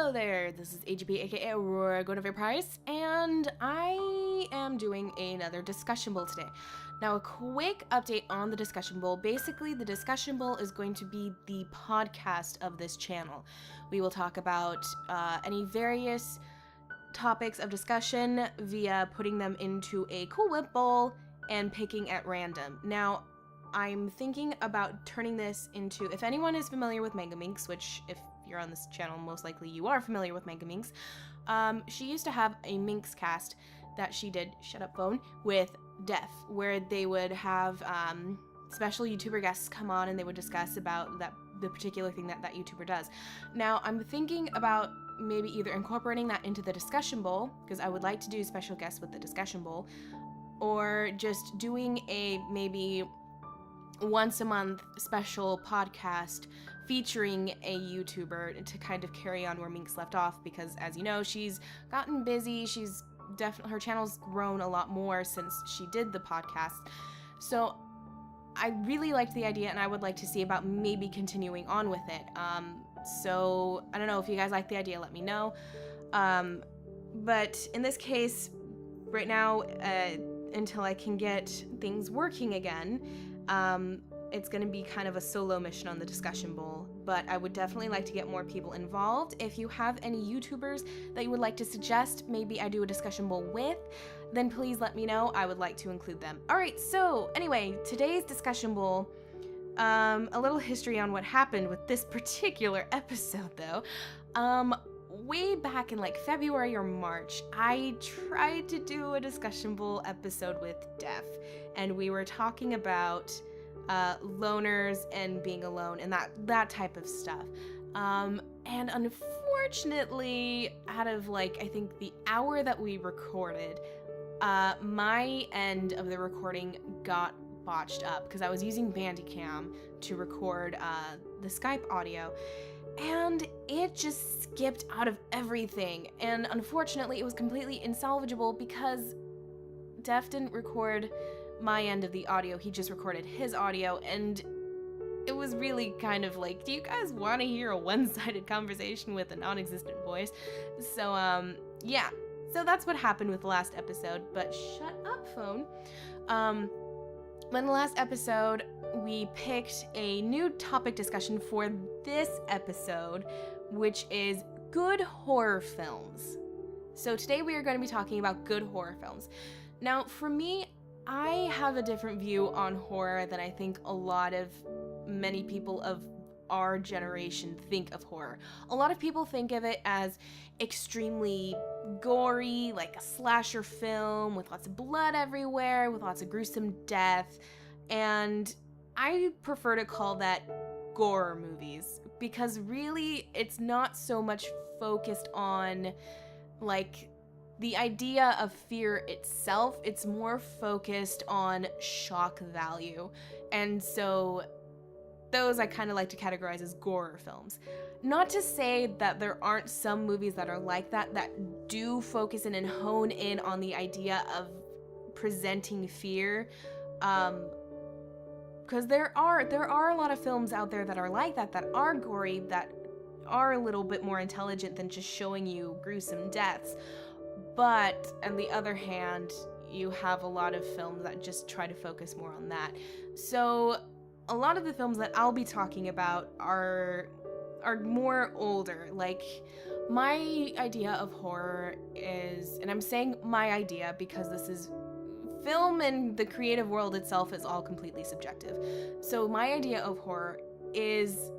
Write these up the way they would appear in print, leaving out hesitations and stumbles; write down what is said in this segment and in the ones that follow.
Hello there, this is AGP aka Aurora Guinevere Price, and I am doing another discussion bowl today. Now, a quick update on the discussion bowl. Basically, the discussion bowl is going to be the podcast of this channel. We will talk about any various topics of discussion via putting them into a Cool Whip bowl and picking at random. Now, I'm thinking about turning this into, if anyone is familiar with Mega Minx, which if you're on this channel, most likely you are familiar with Mega Minx, she used to have a Minx cast that she did, shut up phone, with Def, where they would have special YouTuber guests come on and they would discuss about the particular thing that YouTuber does. Now, I'm thinking about maybe either incorporating that into the discussion bowl, because I would like to do special guests with the discussion bowl, or just doing a maybe once a month special podcast featuring a YouTuber to kind of carry on where Minx left off, because as you know, she's gotten busy. She's definitely, her channel's grown a lot more since she did the podcast. So I really liked the idea and I would like to see about maybe continuing on with it. So I don't know if you guys like the idea, let me know. But in this case, right now, until I can get things working again, it's going to be kind of a solo mission on the discussion bowl, but I would definitely like to get more people involved. If you have any YouTubers that you would like to suggest maybe I do a discussion bowl with, then please let me know. I would like to include them. Alright, so anyway, today's discussion bowl, a little history on what happened with this particular episode though. Way back in like February or March, I tried to do a discussion bowl episode with Def, and we were talking about loners and being alone and that type of stuff. And unfortunately, out of like I think the hour that we recorded, my end of the recording got botched up because I was using Bandicam to record the Skype audio. And it just skipped out of everything. And unfortunately, it was completely insalvageable because Def didn't record my end of the audio. He just recorded his audio. And it was really kind of like, do you guys want to hear a one-sided conversation with a non-existent voice? So, yeah. So that's what happened with the last episode. But shut up, phone. In the last episode, we picked a new topic discussion for this episode, which is good horror films. So today we are going to be talking about good horror films. Now, for me, I have a different view on horror than I think many people of our generation think of horror. A lot of people think of it as extremely gory, like a slasher film with lots of blood everywhere, with lots of gruesome death, and I prefer to call that gore movies, because really it's not so much focused on like the idea of fear itself. It's more focused on shock value, and so those I kind of like to categorize as gore films. Not to say that there aren't some movies that are like that do focus in and hone in on the idea of presenting fear, because there are a lot of films out there that are like that are gory, that are a little bit more intelligent than just showing you gruesome deaths. But on the other hand, you have a lot of films that just try to focus more on that. So a lot of the films that I'll be talking about are more older. Like, my idea of horror is, and I'm saying my idea because this is film and the creative world itself is all completely subjective. So my idea of horror is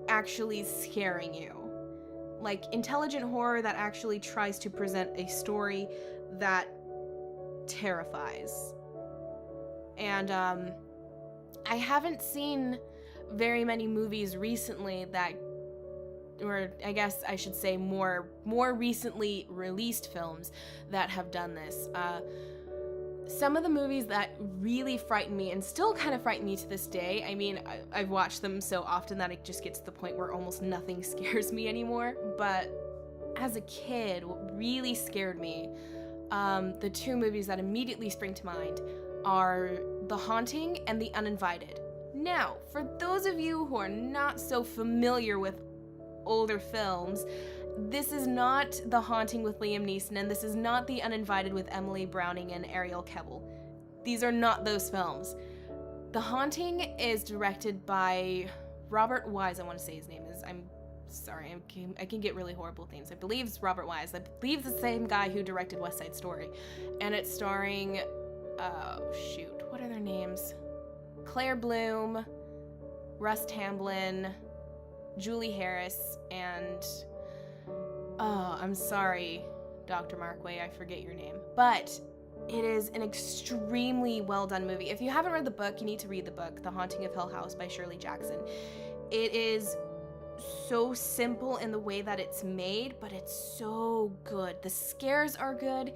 actually scaring you. Like intelligent horror that actually tries to present a story that terrifies. And I haven't seen very many movies recently that, or I guess I should say more recently released films that have done this. Some of the movies that really frighten me and still kind of frighten me to this day, I mean, I've watched them so often that it just gets to the point where almost nothing scares me anymore, but as a kid, what really scared me, the two movies that immediately spring to mind are The Haunting and The Uninvited. Now, for those of you who are not so familiar with older films, this is not The Haunting with Liam Neeson, and this is not The Uninvited with Emily Browning and Ariel Kebbel. These are not those films. The Haunting is directed by Robert Wise, I want to say his name is. I'm sorry, I can get really horrible names. I believe it's Robert Wise. I believe it's the same guy who directed West Side Story. And it's starring, what are their names? Claire Bloom, Russ Tamblyn, Julie Harris, and, I'm sorry, Dr. Markway, I forget your name. But it is an extremely well done movie. If you haven't read the book, you need to read the book, The Haunting of Hill House by Shirley Jackson. It is so simple in the way that it's made, but it's so good. The scares are good.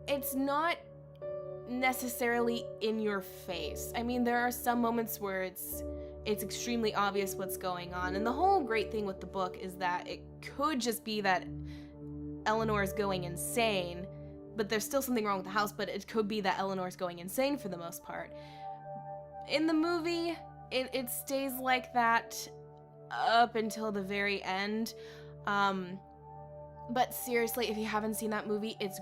It's not necessarily in your face. I mean, there are some moments where it's extremely obvious what's going on, and the whole great thing with the book is that it could just be that Eleanor is going insane, but there's still something wrong with the house, but it could be that Eleanor's going insane for the most part. In the movie, it stays like that up until the very end. But seriously, if you haven't seen that movie, it's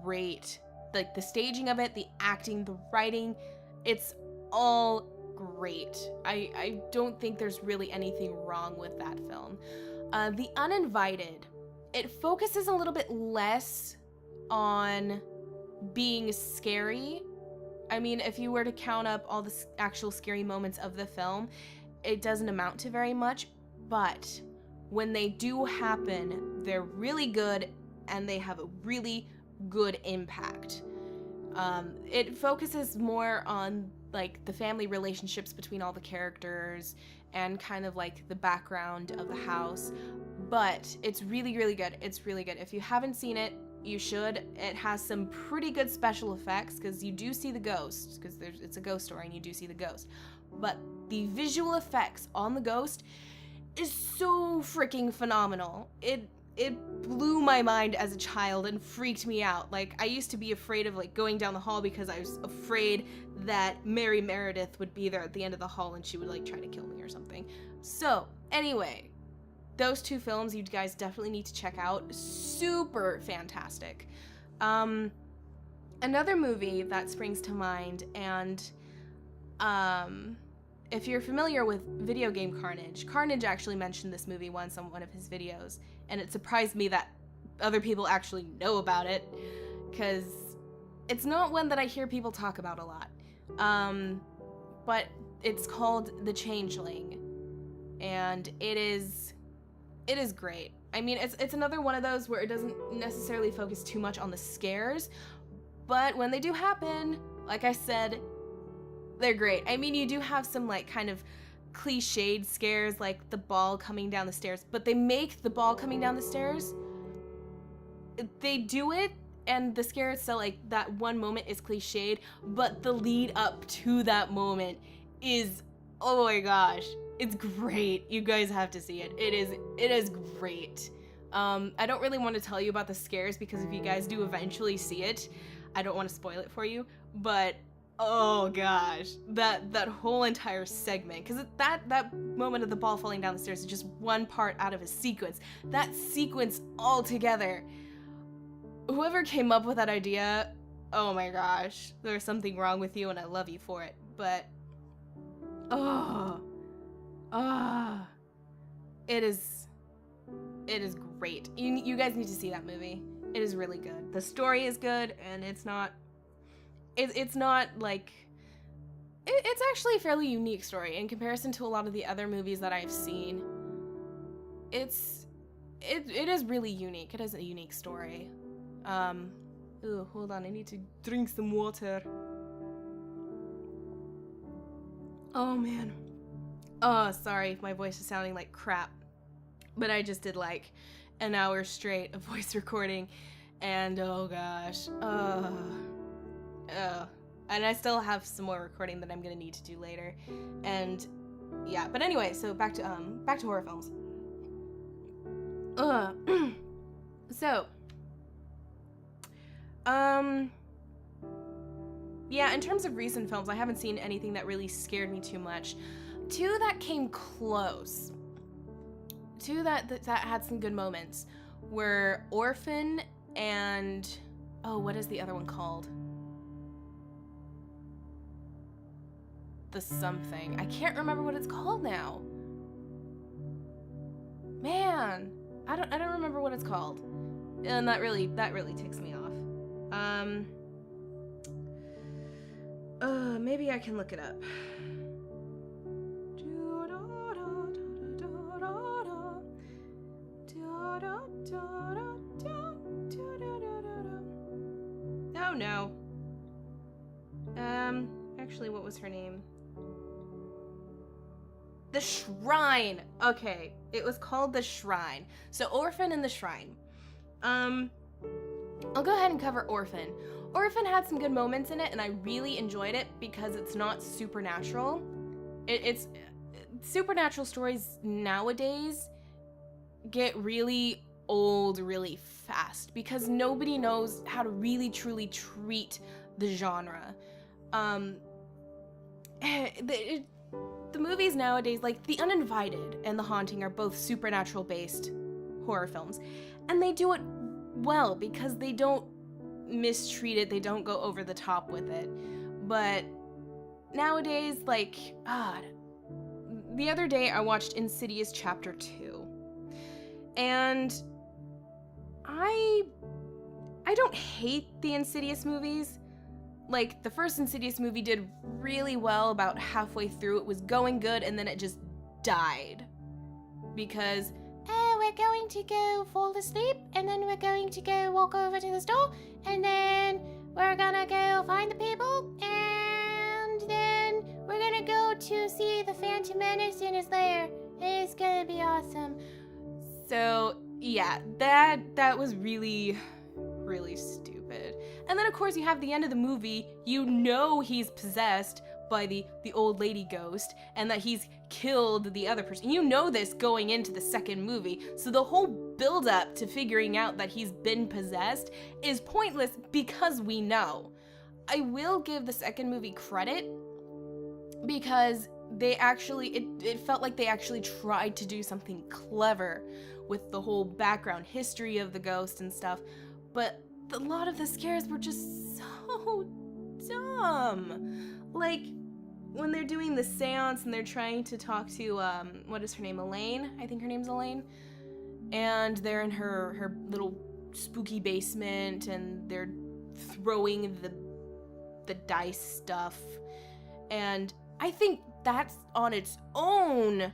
great. Like, the staging of it, the acting, the writing, it's all great. I don't think there's really anything wrong with that film. The Uninvited, it focuses a little bit less on being scary. I mean, if you were to count up all the actual scary moments of the film, it doesn't amount to very much, but when they do happen, they're really good and they have a really good impact. It focuses more on like the family relationships between all the characters and kind of like the background of the house, but it's really, really good. It's really good. If you haven't seen it, you should. It has some pretty good special effects because you do see the ghost, because it's a ghost story and you do see the ghost, but the visual effects on the ghost is so freaking phenomenal. It blew my mind as a child and freaked me out. Like, I used to be afraid of like going down the hall because I was afraid that Mary Meredith would be there at the end of the hall and she would like try to kill me or something. So anyway, those two films you guys definitely need to check out. Super fantastic. Another movie that springs to mind, and if you're familiar with video game Carnage actually mentioned this movie once on one of his videos, and it surprised me that other people actually know about it, because it's not one that I hear people talk about a lot. But it's called The Changeling, and it is great. I mean, it's another one of those where it doesn't necessarily focus too much on the scares, but when they do happen, like I said, they're great. I mean, you do have some like kind of cliched scares, like the ball coming down the stairs, but they make the ball coming down the stairs, they do it, and the scare itself, like that one moment is cliched, but the lead up to that moment is, oh my gosh, it's great. You guys have to see it. It is great. I don't really want to tell you about the scares because if you guys do eventually see it, I don't want to spoil it for you, but oh gosh, that whole entire segment, because that moment of the ball falling down the stairs is just one part out of a sequence. That sequence all together, whoever came up with that idea, oh my gosh, there's something wrong with you and I love you for it. But it is great. You guys need to see that movie. It is really good. The story is good, and it's not like, it's actually a fairly unique story in comparison to a lot of the other movies that I've seen. It is really unique. It is a unique story. Ooh, hold on, I need to drink some water. Oh man. Oh, sorry if my voice is sounding like crap, but I just did like an hour straight of voice recording, and oh gosh, and I still have some more recording that I'm gonna need to do later, and yeah. But anyway, so back to horror films. So, yeah, in terms of recent films, I haven't seen anything that really scared me too much. Two that came close, two that had some good moments, were Orphan and, oh, what is the other one called? The something. I can't remember what it's called now. Man, I don't remember what it's called. And that really ticks me off. Maybe I can look it up. Oh no. Actually, what was her name? The Shrine. Okay, it was called The Shrine. So Orphan and The Shrine. I'll go ahead and cover Orphan. Orphan had some good moments in it, and I really enjoyed it because it's not supernatural. It's supernatural stories nowadays get really old really fast because nobody knows how to really truly treat the genre. The movies nowadays, like The Uninvited and The Haunting, are both supernatural based horror films, and they do it well because they don't mistreat it, they don't go over the top with it. But nowadays, like, the other day I watched Insidious Chapter 2, and I don't hate the Insidious movies. Like, the first Insidious movie did really well. About halfway through it was going good, and then it just died. Because, we're going to go fall asleep, and then we're going to go walk over to the store, and then we're gonna go find the people, and then we're gonna go to see the Phantom Menace in his lair. It's gonna be awesome. So, yeah, that was really, really stupid. And then, of course, you have the end of the movie. You know he's possessed by the old lady ghost, and that he's killed the other person. You know this going into the second movie, so the whole build-up to figuring out that he's been possessed is pointless because we know. I will give the second movie credit because they actually, it felt like they actually tried to do something clever with the whole background history of the ghost and stuff, but a lot of the scares were just so dumb. Like, when they're doing the seance and they're trying to talk to, what is her name, Elaine? I think her name's Elaine. And they're in her little spooky basement, and they're throwing the dice stuff. And I think that's on its own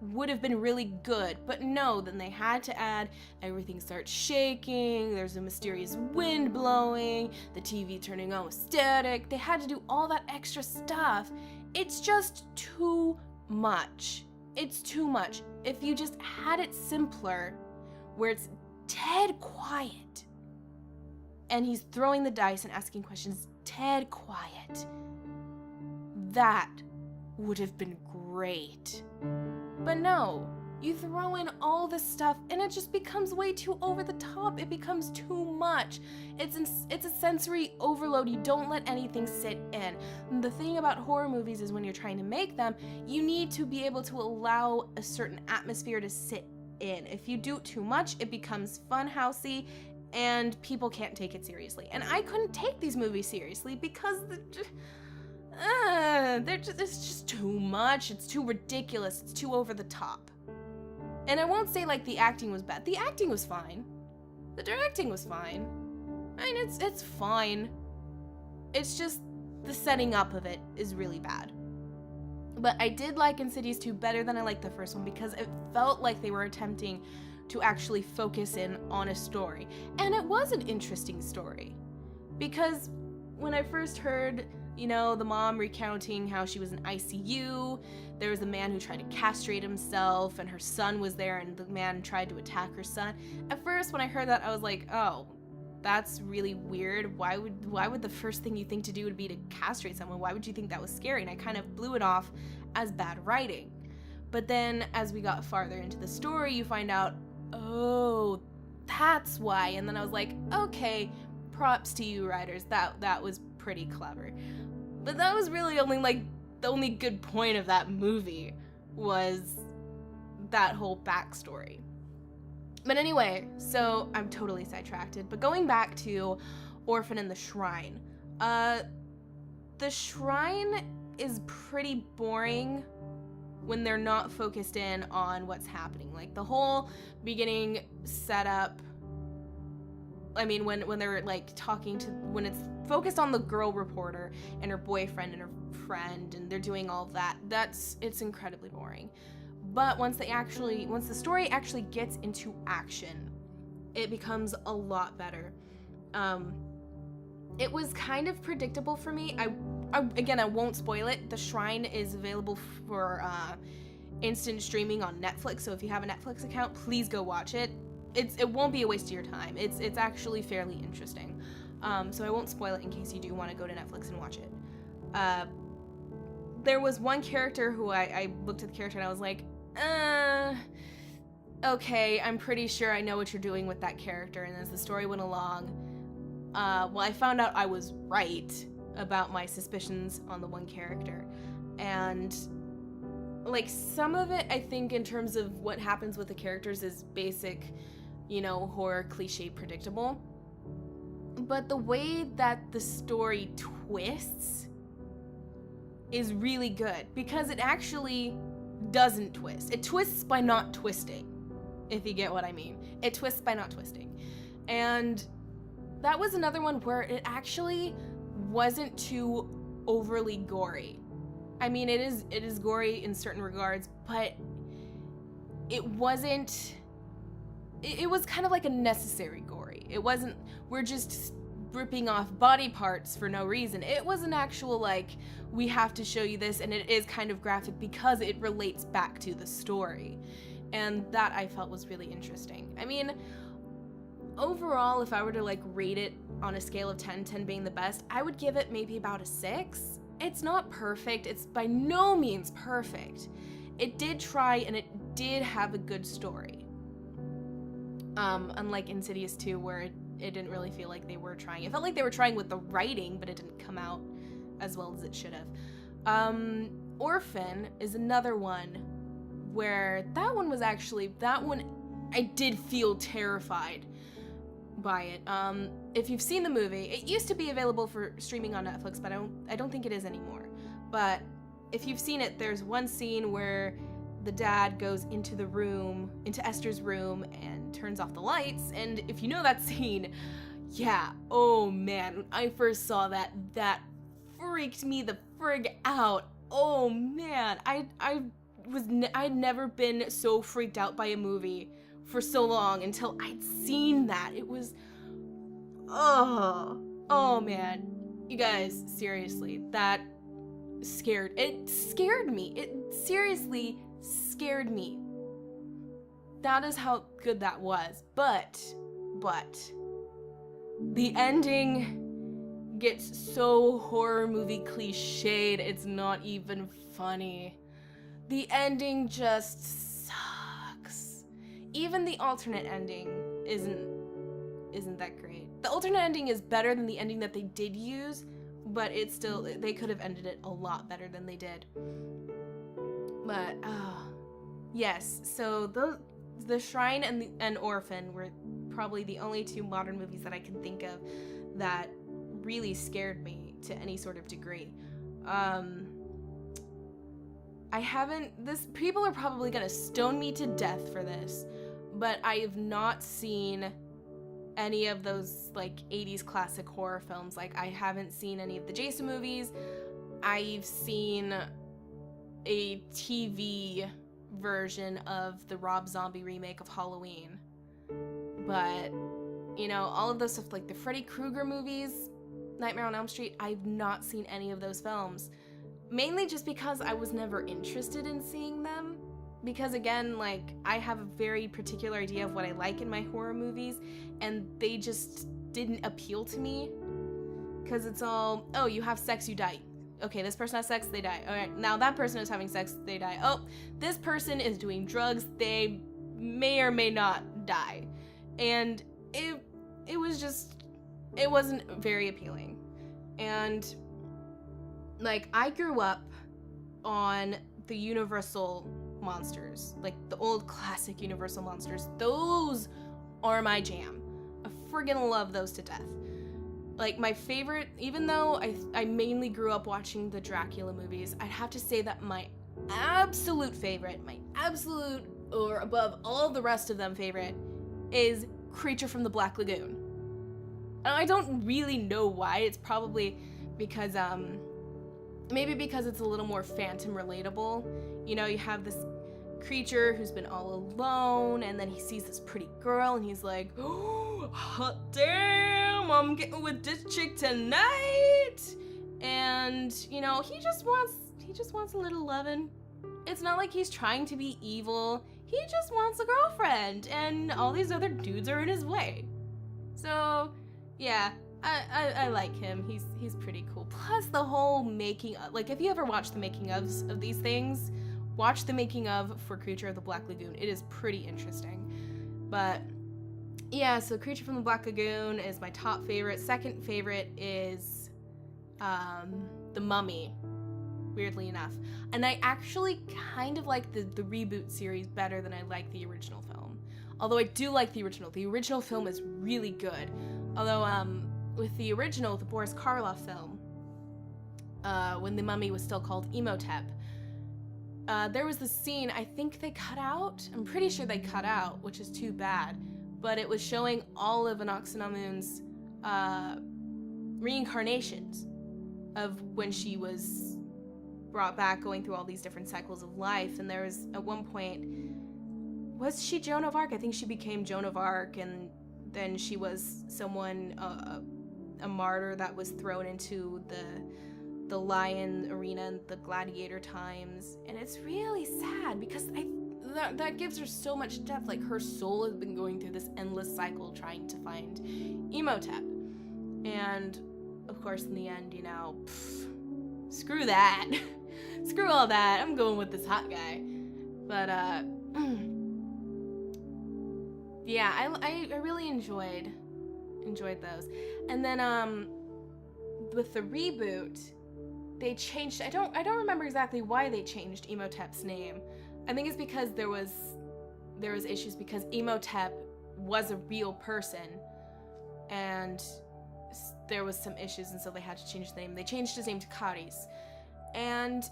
would have been really good, but no, then they had to add everything starts shaking, there's a mysterious wind blowing, the TV turning on with static. They had to do all that extra stuff. It's just too much. It's too much. If you just had it simpler, where it's dead quiet, and he's throwing the dice and asking questions, dead quiet, that would have been great. But no, you throw in all this stuff and it just becomes way too over the top. It becomes too much. It's a sensory overload. You don't let anything sit in. And the thing about horror movies is when you're trying to make them, you need to be able to allow a certain atmosphere to sit in. If you do it too much, it becomes funhousey and people can't take it seriously. And I couldn't take these movies seriously because it's just too much. It's too ridiculous. It's too over the top. And I won't say like the acting was bad. The acting was fine. The directing was fine. I mean, it's fine. It's just the setting up of it is really bad. But I did like Insidious 2 better than I liked the first one because it felt like they were attempting to actually focus in on a story. And it was an interesting story. Because when I first heard, you know, the mom recounting how she was in ICU, there was a man who tried to castrate himself, and her son was there, and the man tried to attack her son. At first, when I heard that, I was like, oh, that's really weird. Why would the first thing you think to do would be to castrate someone? Why would you think that was scary? And I kind of blew it off as bad writing. But then, as we got farther into the story, you find out, oh, that's why. And then I was like, okay, props to you, writers. That was pretty clever. But that was really only like the only good point of that movie was that whole backstory. But anyway, so I'm totally sidetracked. But going back to Orphan and the Shrine. The Shrine is pretty boring when they're not focused in on what's happening. Like the whole beginning setup, I mean, when they're like talking to, when it's focused on the girl reporter and her boyfriend and her friend and they're doing all of that, it's incredibly boring. But once the story actually gets into action, it becomes a lot better. It was kind of predictable for me. Again, I won't spoil it. The Shrine is available for instant streaming on Netflix, so if you have a Netflix account, please go watch it. It won't be a waste of your time. It's actually fairly interesting. So I won't spoil it in case you do want to go to Netflix and watch it. There was one character who I looked at the character and I was like, okay, I'm pretty sure I know what you're doing with that character. And as the story went along, well, I found out I was right about my suspicions on the one character. And like some of it, I think in terms of what happens with the characters is basic, horror cliche predictable. But the way that the story twists is really good because it actually doesn't twist. It twists by not twisting, if you get what I mean. It twists by not twisting. And that was another one where it actually wasn't too overly gory. I mean, it is gory in certain regards, but it wasn't, it was kind of like a necessary gory. It wasn't, we're just ripping off body parts for no reason. It was an actual, like, we have to show you this, and it is kind of graphic because it relates back to the story. And that I felt was really interesting. I mean, overall, if I were to like rate it on a scale of 10, 10 being the best, I would give it maybe about a 6. It's not perfect. It's by no means perfect. It did try and it did have a good story. Unlike Insidious 2, where it didn't really feel like they were trying. It felt like they were trying with the writing, but it didn't come out as well as it should have. Orphan is another one where that one I did feel terrified by it. If you've seen the movie, it used to be available for streaming on Netflix, but I don't think it is anymore. But if you've seen it, there's one scene where the dad goes into Esther's room and turns off the lights, and if you know that scene, yeah, oh man, when I first saw that freaked me the frig out. Oh man, I'd never been so freaked out by a movie for so long until I'd seen that. It was, oh man, you guys, seriously, that scared me. It seriously scared me. That is how good that was. But the ending gets so horror movie cliched, it's not even funny. The ending just sucks. Even the alternate ending isn't that great. The alternate ending is better than the ending that they did use, but it's still, they could have ended it a lot better than they did. But yes, so the Shrine and Orphan were probably the only two modern movies that I can think of that really scared me to any sort of degree. People are probably gonna stone me to death for this, but I have not seen any of those like 80s classic horror films. Like, I haven't seen any of the Jason movies. I've seen a TV version of the Rob Zombie remake of Halloween. But, all of those stuff, like the Freddy Krueger movies, Nightmare on Elm Street, I've not seen any of those films. Mainly just because I was never interested in seeing them. Because again, like, I have a very particular idea of what I like in my horror movies, and they just didn't appeal to me. Because it's all, oh, you have sex, you die. Okay, this person has sex, they die. Alright, now that person is having sex, they die. Oh, this person is doing drugs, they may or may not die. And it was just, it wasn't very appealing. And, like, I grew up on the Universal monsters, like the old classic Universal monsters, those are my jam. I friggin' love those to death. Like, my favorite, even though I mainly grew up watching the Dracula movies, I'd have to say that my absolute favorite, or above all the rest of them favorite, is Creature from the Black Lagoon. And I don't really know why. It's probably because, maybe because it's a little more phantom relatable. You know, you have this creature who's been all alone, and then he sees this pretty girl, and he's like, oh, hot damn, I'm getting with this chick tonight. And, you know, he just wants a little lovin'. It's not like he's trying to be evil. He just wants a girlfriend, and all these other dudes are in his way. So, yeah, I like him. He's pretty cool. Plus the whole making of, like, if you ever watch the making ofs of these things, watch the making of for Creature of the Black Lagoon. It is pretty interesting. But yeah, so Creature from the Black Lagoon is my top favorite. Second favorite is The Mummy, weirdly enough. And I actually kind of like the reboot series better than I like the original film. Although I do like the original. The original film is really good. Although with the original, the Boris Karloff film, when The Mummy was still called Imhotep, there was this scene I think they cut out. I'm pretty sure they cut out, which is too bad. But it was showing all of Anaxinamun's reincarnations of when she was brought back, going through all these different cycles of life. And there was, at one point, was she Joan of Arc? I think she became Joan of Arc, and then she was someone, a martyr that was thrown into the lion arena in the gladiator times. And it's really sad because that gives her so much depth. Like, her soul has been going through this endless cycle trying to find Imhotep. And of course, in the end, you know, screw that. Screw all that. I'm going with this hot guy. But yeah, I really enjoyed those. And then with the reboot, they changed. I don't remember exactly why they changed Imhotep's name. I think it's because there was issues because Imhotep was a real person, and there was some issues, and so they had to change the name. They changed his name to Charis, and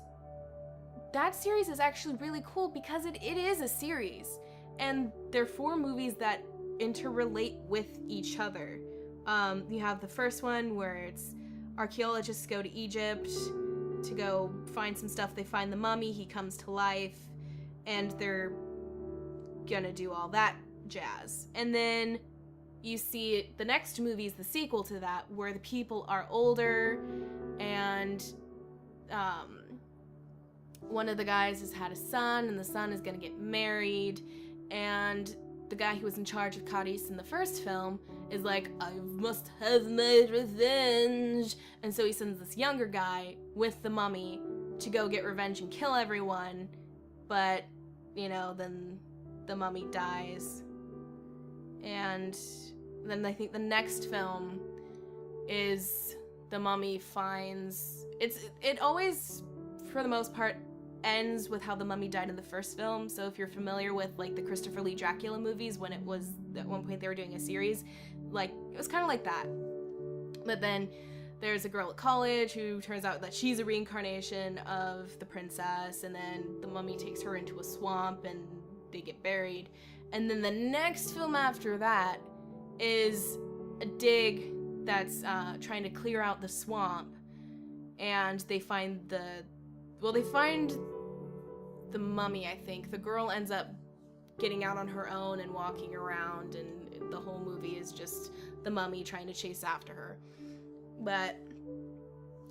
that series is actually really cool because it is a series, and they're 4 movies that interrelate with each other. You have the first one where it's archaeologists go to Egypt to go find some stuff. They find the mummy, he comes to life, and they're gonna do all that jazz. And then you see the next movie is the sequel to that, where the people are older, and one of the guys has had a son, and the son is gonna get married, and the guy who was in charge of Charis in the first film is like, I must have my revenge. And so he sends this younger guy with the mummy to go get revenge and kill everyone. But, you know, then the mummy dies. And then I think the next film is the mummy finds... It always, for the most part, ends with how the mummy died in the first film. So if you're familiar with, like, the Christopher Lee Dracula movies, when it was, at one point they were doing a series, like, it was kind of like that. But then there's a girl at college who turns out that she's a reincarnation of the princess, and then the mummy takes her into a swamp and they get buried. And then the next film after that is a dig that's trying to clear out the swamp, and they find the mummy, I think. The girl ends up getting out on her own and walking around, and the whole movie is just the mummy trying to chase after her. But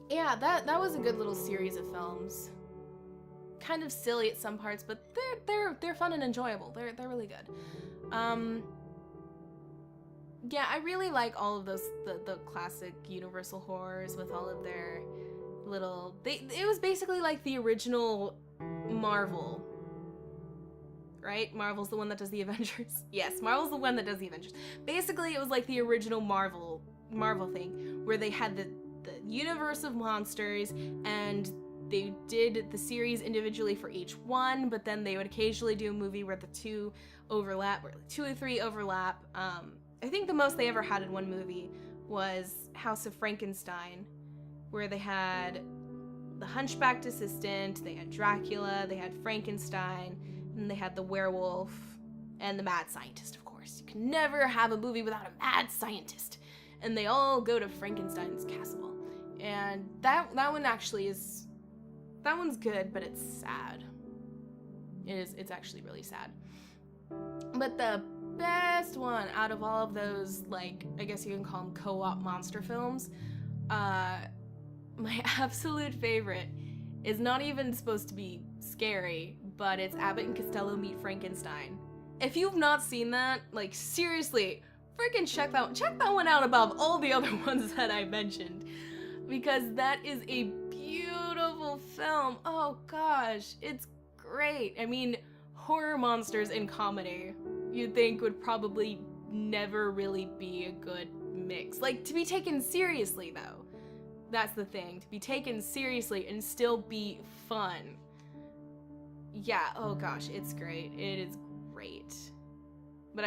yeah, that was a good little series of films. Kind of silly at some parts, but they're fun and enjoyable. They're really good. Yeah, I really like all of those the classic Universal horrors with all of their little... It was basically like the original Marvel, right? Marvel's the one that does the Avengers. Yes, Marvel's the one that does the Avengers. Basically, it was like the original Marvel thing, where they had the universe of monsters, and they did the series individually for each one, but then they would occasionally do a movie where the two overlap, where 2 or 3 overlap. I think the most they ever had in one movie was House of Frankenstein, where they had the hunchbacked assistant, they had Dracula, they had Frankenstein, and they had the werewolf and the mad scientist, of course. You can never have a movie without a mad scientist. And they all go to Frankenstein's castle. And that one actually is, that one's good, but it's sad. It's actually really sad. But the best one out of all of those, like, I guess you can call them co-op monster films, my absolute favorite is not even supposed to be scary, but it's Abbott and Costello Meet Frankenstein. If you've not seen that, like, seriously, freaking check that one out above all the other ones that I mentioned, because that is a beautiful film. Oh gosh, it's great. I mean, horror monsters in comedy, you'd think would probably never really be a good mix. Like, to be taken seriously, though. That's the thing. To be taken seriously and still be fun. Yeah, oh gosh, it's great. It is great. But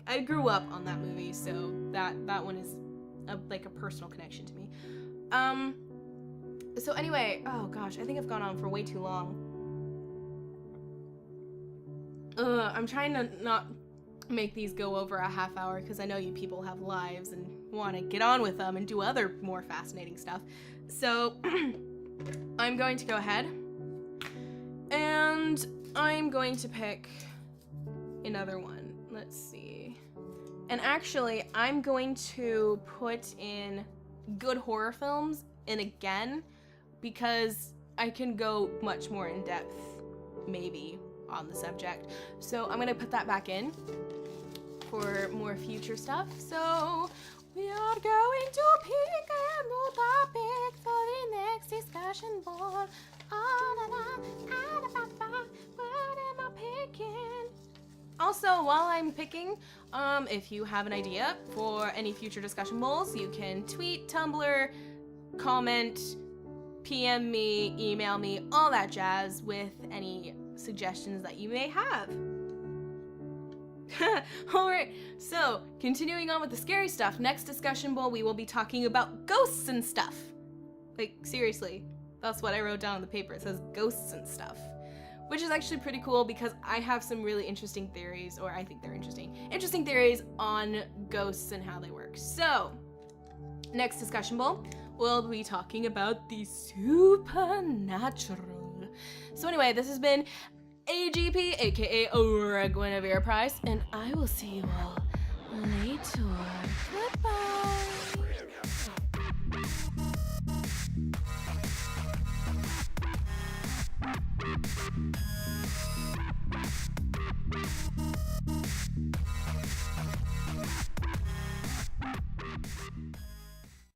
I grew up on that movie, so that one is like a personal connection to me. So anyway, oh gosh, I think I've gone on for way too long. I'm trying to not make these go over a half hour because I know you people have lives and want to get on with them and do other more fascinating stuff. So I'm going to go ahead and I'm going to pick another one. Let's see. And actually, I'm going to put in good horror films in again because I can go much more in depth, maybe, on the subject. So I'm gonna put that back in for more future stuff. So we are going to pick a new topic for the next discussion board. What am I picking? Also, while I'm picking, if you have an idea for any future discussion bowls, you can tweet, Tumblr, comment, PM me, email me, all that jazz with any suggestions that you may have. Alright, so continuing on with the scary stuff, next discussion bowl we will be talking about ghosts and stuff. Like, seriously, that's what I wrote down on the paper. It says ghosts and stuff. Which is actually pretty cool because I have some really interesting theories, or I think they're interesting theories on ghosts and how they work. So, next discussion bowl, we'll be talking about the supernatural. So anyway, this has been AGP, aka Guinevere Price, and I will see you all later. Goodbye.